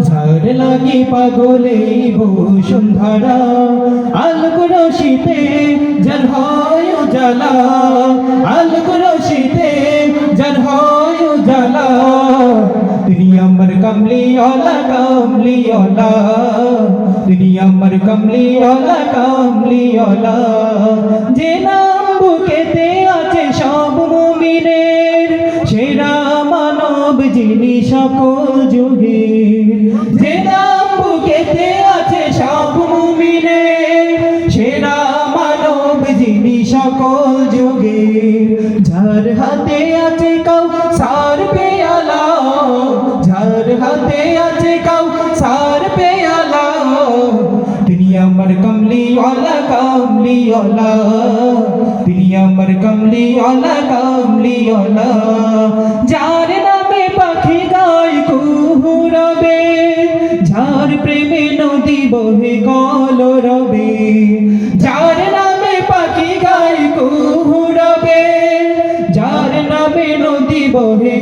ঝড় লাগি পাগলে বসুন্ধরা আলোক রশিতে জল হয় উজালা আলোক রশিতে জল হয় উজালা তিনি আমার কমলিওয়ালা কমলিওয়ালা তিনি আমার কমলিওয়ালা কমলিওয়ালা যে নাম বুকেতে আছে সব মুমিনের সেরা মানব যিনি সকল যুগের যে নাম বুকেতে আছে সব মুমিনের সেরা মানব যিনি সকল যুগের যার হাতে আছে কাউসার পেয়ালা যার হাতে আছে কাউসার পেয়ালা তিনি আমার কমলিওয়ালা কমলিওয়ালা তিনি আমার কমলিওয়ালা কমলিওয়ালা যার নামে পাখি গায় কুহুরবে যার প্রেমে নদী বহে কলরবে যার নামে পাখি গায় কুহুরবে যার নামে নদী বহে